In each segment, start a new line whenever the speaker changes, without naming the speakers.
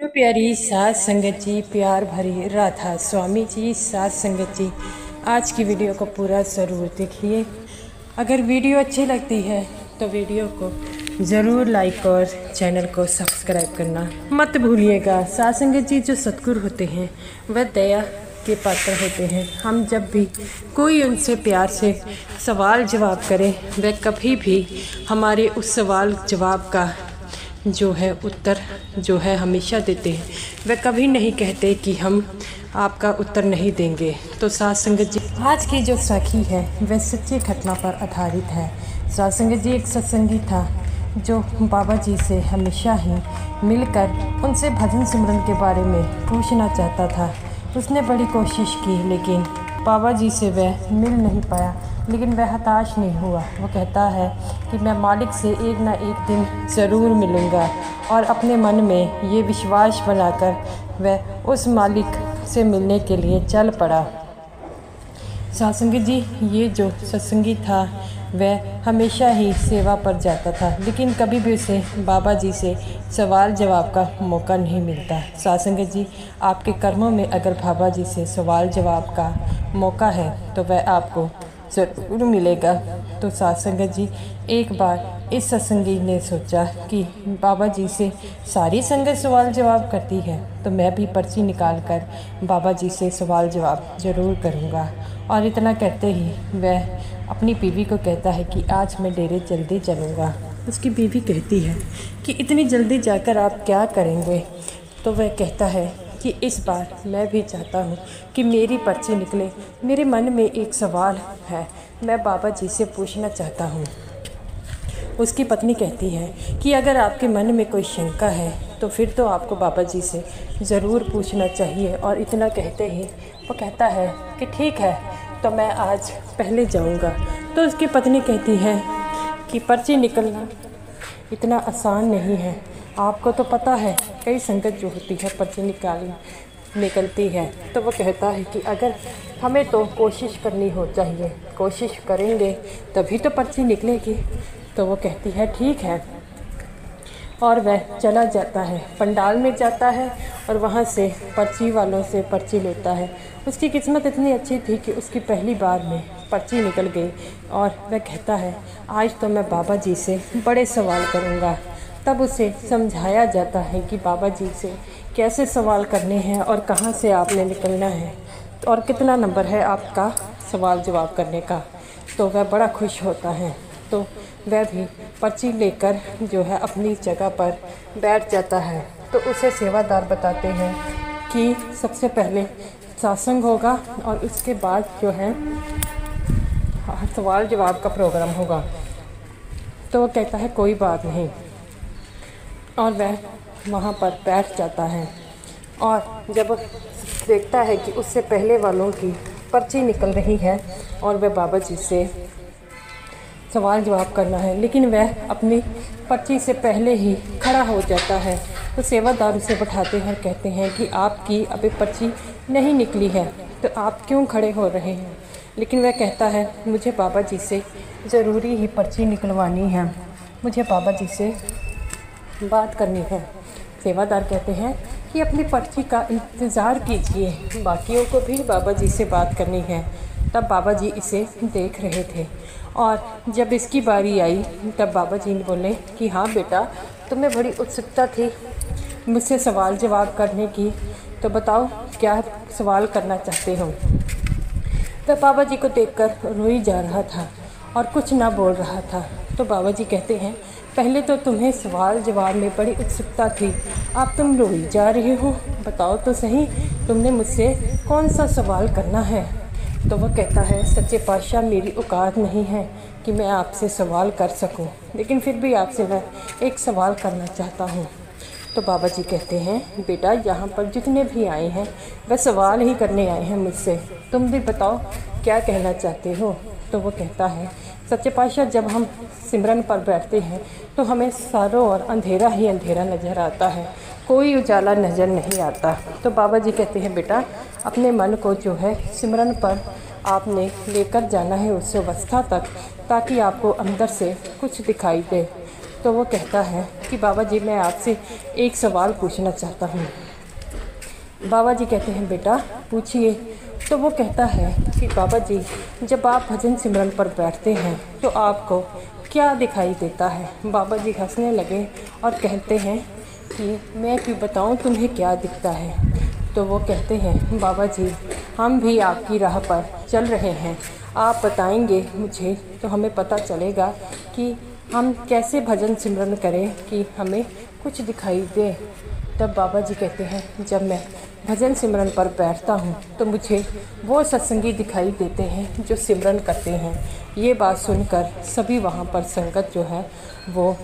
तो प्यारी सात संगत जी, प्यार भरी राधा स्वामी जी, सात संगत जी, आज की वीडियो को पूरा ज़रूर देखिए। अगर वीडियो अच्छी लगती है तो वीडियो को ज़रूर लाइक और चैनल को सब्सक्राइब करना मत भूलिएगा। सात संगत जी, जो सतगुरु होते हैं वह दया के पात्र होते हैं। हम जब भी कोई उनसे प्यार से सवाल जवाब करें, वह कभी भी हमारे उस सवाल जवाब का जो है उत्तर जो है हमेशा देते हैं। वह कभी नहीं कहते कि हम आपका उत्तर नहीं देंगे। तो सात संगत जी, आज की जो साखी है वह सच्ची घटना पर आधारित है। सात संगत जी, एक सत्संगी था जो बाबा जी से हमेशा ही मिलकर उनसे भजन सिमरन के बारे में पूछना चाहता था। उसने बड़ी कोशिश की लेकिन बाबा जी से वह मिल नहीं पाया, लेकिन वह हताश नहीं हुआ। वो कहता है कि मैं मालिक से एक ना एक दिन ज़रूर मिलूँगा, और अपने मन में ये विश्वास बनाकर वह उस मालिक से मिलने के लिए चल पड़ा। सत्संगी जी, ये जो सत्संगी था वह हमेशा ही सेवा पर जाता था, लेकिन कभी भी उसे बाबा जी से सवाल जवाब का मौका नहीं मिलता। सत्संगी जी, आपके कर्मों में अगर बाबा जी से सवाल जवाब का मौका है तो वह आपको ज़रूर मिलेगा। तो सत्संगत जी, एक बार इस सत्संगी ने सोचा कि बाबा जी से सारी संगत सवाल जवाब करती है तो मैं भी पर्ची निकाल कर बाबा जी से सवाल जवाब ज़रूर करूँगा। और इतना कहते ही वह अपनी बीवी को कहता है कि आज मैं डेरे जल्दी चलूँगा। उसकी बीवी कहती है कि इतनी जल्दी जाकर आप क्या करेंगे? तो वह कहता है कि इस बार मैं भी चाहता हूँ कि मेरी पर्ची निकले। मेरे मन में एक सवाल है, मैं बाबा जी से पूछना चाहता हूँ। उसकी पत्नी कहती है कि अगर आपके मन में कोई शंका है तो फिर तो आपको बाबा जी से ज़रूर पूछना चाहिए। और इतना कहते ही वो कहता है कि ठीक है, तो मैं आज पहले जाऊँगा। तो उसकी पत्नी कहती है कि पर्ची निकलना इतना आसान नहीं है, आपको तो पता है कई संगत जो होती है पर्ची निकलती है। तो वो कहता है कि अगर हमें तो कोशिश करनी हो चाहिए, कोशिश करेंगे तभी तो पर्ची निकलेगी। तो वो कहती है ठीक है, और वह चला जाता है, पंडाल में जाता है और वहाँ से पर्ची वालों से पर्ची लेता है। उसकी किस्मत इतनी अच्छी थी कि उसकी पहली बार में पर्ची निकल गई, और वह कहता है आज तो मैं बाबा जी से बड़े सवाल करूँगा। तब उसे समझाया जाता है कि बाबा जी से कैसे सवाल करने हैं और कहाँ से आपने निकलना है और कितना नंबर है आपका सवाल जवाब करने का। तो वह बड़ा खुश होता है। तो वह भी पर्ची लेकर जो है अपनी जगह पर बैठ जाता है। तो उसे सेवादार बताते हैं कि सबसे पहले सत्संग होगा और उसके बाद जो है सवाल जवाब का प्रोग्राम होगा। तो वो कहता है कोई बात नहीं, और वह वहाँ पर बैठ जाता है। और जब देखता है कि उससे पहले वालों की पर्ची निकल रही है और वह बाबा जी से सवाल जवाब करना है, लेकिन वह अपनी पर्ची से पहले ही खड़ा हो जाता है। तो सेवादार उसे बैठाते हैं, कहते हैं कि आपकी अभी पर्ची नहीं निकली है तो आप क्यों खड़े हो रहे हैं? लेकिन वह कहता है मुझे बाबा जी से ज़रूरी ही पर्ची निकलवानी है, मुझे बाबा जी से बात करनी है। सेवादार कहते हैं कि अपनी पर्ची का इंतज़ार कीजिए, बाकियों को भी बाबा जी से बात करनी है। तब बाबा जी इसे देख रहे थे, और जब इसकी बारी आई तब बाबा जी ने बोले कि हाँ बेटा, तुम्हें बड़ी उत्सुकता थी मुझसे सवाल जवाब करने की, तो बताओ क्या सवाल करना चाहते हो? तब बाबा जी को देखकर रोई जा रहा था और कुछ ना बोल रहा था। तो बाबा जी कहते हैं पहले तो तुम्हें सवाल जवाब में बड़ी उत्सुकता थी, अब तुम रोई जा रहे हो, बताओ तो सही तुमने मुझसे कौन सा सवाल करना है? तो वह कहता है सच्चे पातशाह, मेरी औकात नहीं है कि मैं आपसे सवाल कर सकूं, लेकिन फिर भी आपसे मैं एक सवाल करना चाहता हूं। तो बाबा जी कहते हैं बेटा, यहाँ पर जितने भी आए हैं वह सवाल ही करने आए हैं मुझसे, तुम भी बताओ क्या कहना चाहते हो? तो वो कहता है सच्चे पातशाह, जब हम सिमरन पर बैठते हैं तो हमें चारों ओर अंधेरा ही अंधेरा नज़र आता है, कोई उजाला नज़र नहीं आता। तो बाबा जी कहते हैं बेटा, अपने मन को जो है सिमरन पर आपने लेकर जाना है उस अवस्था तक, ताकि आपको अंदर से कुछ दिखाई दे। तो वो कहता है कि बाबा जी मैं आपसे एक सवाल पूछना चाहता हूँ। बाबा जी कहते हैं बेटा पूछिए। तो वो कहता है कि बाबा जी जब आप भजन सिमरन पर बैठते हैं तो आपको क्या दिखाई देता है। बाबा जी हंसने लगे और कहते हैं कि मैं क्यों बताऊं तुम्हें क्या दिखता है। तो वो कहते हैं बाबा जी हम भी आपकी राह पर चल रहे हैं, आप बताएंगे मुझे तो हमें पता चलेगा कि हम कैसे भजन सिमरन करें कि हमें कुछ दिखाई दे। तब बाबा जी कहते हैं जब मैं भजन सिमरन पर बैठता हूँ तो मुझे वो सत्संगी दिखाई देते हैं जो सिमरन करते हैं। ये बात सुनकर सभी वहाँ पर संगत जो है वो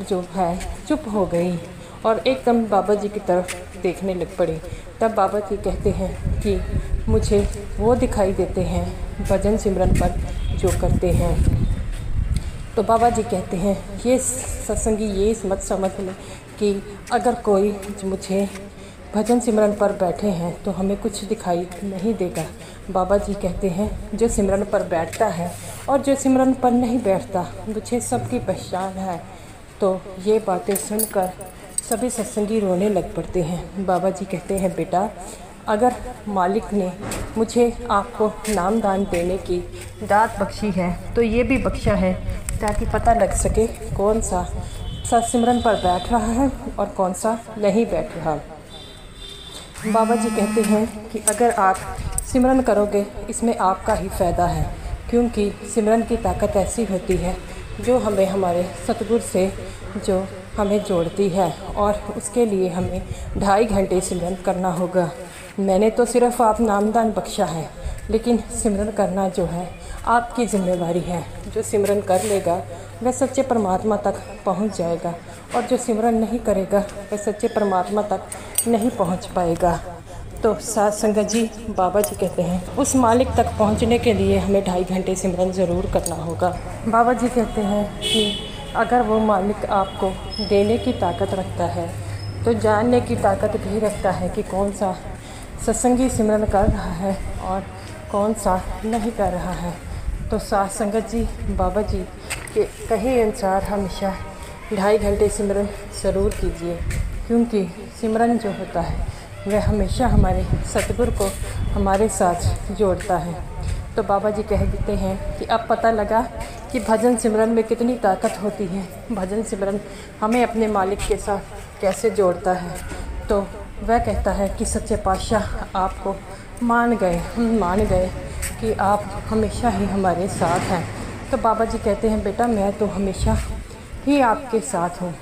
जो है चुप हो गई और एकदम बाबा जी की तरफ देखने लग पड़ी। तब बाबा जी कहते हैं कि मुझे वो दिखाई देते हैं भजन सिमरन पर जो करते हैं। तो बाबा जी कहते हैं ये सत्संगी ये मत समझ लें कि अगर कोई मुझे भजन सिमरन पर बैठे हैं तो हमें कुछ दिखाई नहीं देगा। बाबा जी कहते हैं जो सिमरन पर बैठता है और जो सिमरन पर नहीं बैठता मुझे सबकी पहचान है। तो ये बातें सुनकर सभी सत्संगी रोने लग पड़ते हैं। बाबा जी कहते हैं बेटा अगर मालिक ने मुझे आपको नाम दान देने की दात बख्शी है तो ये भी बख्शा है ताकि पता लग सके कौन सा सत्सिमरन पर बैठ रहा है और कौन सा नहीं बैठ रहा। बाबा जी कहते हैं कि अगर आप सिमरन करोगे इसमें आपका ही फ़ायदा है, क्योंकि सिमरन की ताकत ऐसी होती है जो हमें हमारे सतगुरु से जो हमें जोड़ती है और उसके लिए हमें 2.5 घंटे सिमरन करना होगा। मैंने तो सिर्फ़ आप नामदान बख्शा है, लेकिन सिमरन करना जो है आपकी ज़िम्मेवारी है। जो सिमरन कर लेगा वह सच्चे परमात्मा तक पहुंच जाएगा और जो सिमरन नहीं करेगा वह सच्चे परमात्मा तक नहीं पहुंच पाएगा। तो साथ संगत जी बाबा जी कहते हैं उस मालिक तक पहुंचने के लिए हमें 2.5 घंटे सिमरन ज़रूर करना होगा। बाबा जी कहते हैं कि अगर वो मालिक आपको देने की ताकत रखता है तो जानने की ताकत भी रखता है कि कौन सा सत्संगी सिमरन कर रहा है और कौन सा नहीं कर रहा है। तो साथ संगत जी बाबा जी के कहे अनुसार हमेशा 2.5 घंटे सिमरन ज़रूर कीजिए, क्योंकि सिमरन जो होता है वह हमेशा हमारे सतगुरु को हमारे साथ जोड़ता है। तो बाबा जी कह देते हैं कि अब पता लगा कि भजन सिमरन में कितनी ताकत होती है, भजन सिमरन हमें अपने मालिक के साथ कैसे जोड़ता है। तो वह कहता है कि सच्चे पातशाह आपको मान गए, हम मान गए कि आप हमेशा ही हमारे साथ हैं। तो बाबा जी कहते हैं बेटा मैं तो हमेशा ही आपके साथ हूँ,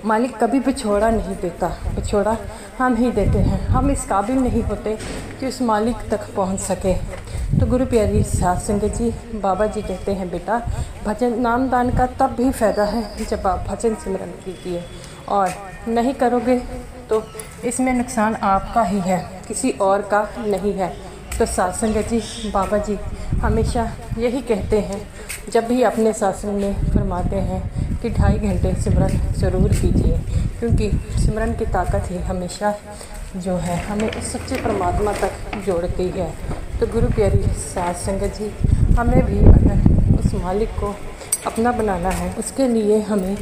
मालिक कभी बिछोड़ा नहीं देता, बिछोड़ा हम ही देते हैं। हम इस काबिल नहीं होते कि उस मालिक तक पहुंच सके। तो गुरु प्यारी साथ संगत जी बाबा जी कहते हैं बेटा भजन नामदान का तब भी फ़ायदा है जब आप भजन सिमरन कीजिए, और नहीं करोगे तो इसमें नुकसान आपका ही है, किसी और का नहीं है। तो साथ संगत जी बाबा जी हमेशा यही कहते हैं जब भी अपने शासन में फरमाते हैं कि 2.5 घंटे सिमरन ज़रूर कीजिए, क्योंकि सिमरन की ताकत ही हमेशा जो है हमें उस सच्चे परमात्मा तक जोड़ती है। तो गुरु प्यारी साथ संगत जी हमें भी अगर उस मालिक को अपना बनाना है उसके लिए हमें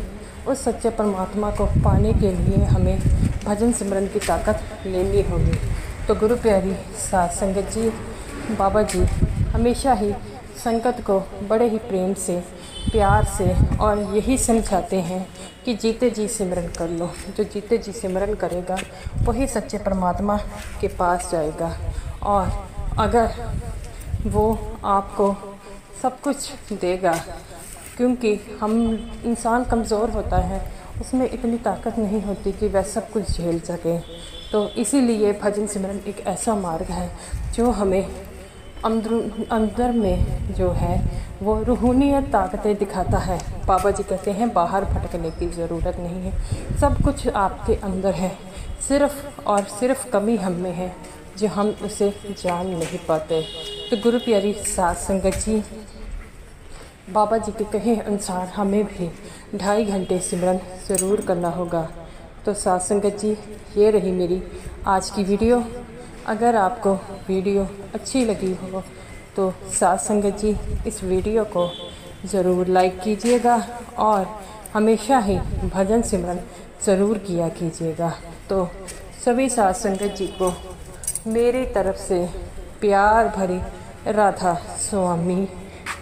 उस सच्चे परमात्मा को पाने के लिए हमें भजन सिमरन की ताकत लेनी होगी। तो गुरु प्यारी साथ संगत जी बाबा जी हमेशा ही संगत को बड़े ही प्रेम से प्यार से और यही समझाते हैं कि जीते जी सिमरन कर लो। जो जीते जी सिमरन करेगा वही सच्चे परमात्मा के पास जाएगा, और अगर वो आपको सब कुछ देगा, क्योंकि हम इंसान कमज़ोर होता है, उसमें इतनी ताकत नहीं होती कि वह सब कुछ झेल सके। तो इसीलिए भजन सिमरन एक ऐसा मार्ग है जो हमें अंदर में जो है वो रूहानियत ताकतें दिखाता है। बाबा जी कहते हैं बाहर भटकने की ज़रूरत नहीं है, सब कुछ आपके अंदर है, सिर्फ़ और सिर्फ कमी हम में है जो हम उसे जान नहीं पाते। तो गुरु प्यारी साथ संगत जी बाबा जी के कहे अनुसार हमें भी 2.5 घंटे सिमरन ज़रूर करना होगा। तो साथ संगत जी ये रही मेरी आज की वीडियो। अगर आपको वीडियो अच्छी लगी हो तो साथ संगत जी इस वीडियो को ज़रूर लाइक कीजिएगा और हमेशा ही भजन सिमरन ज़रूर किया कीजिएगा। तो सभी साध संगत जी को मेरी तरफ से प्यार भरी राधा स्वामी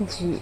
जी।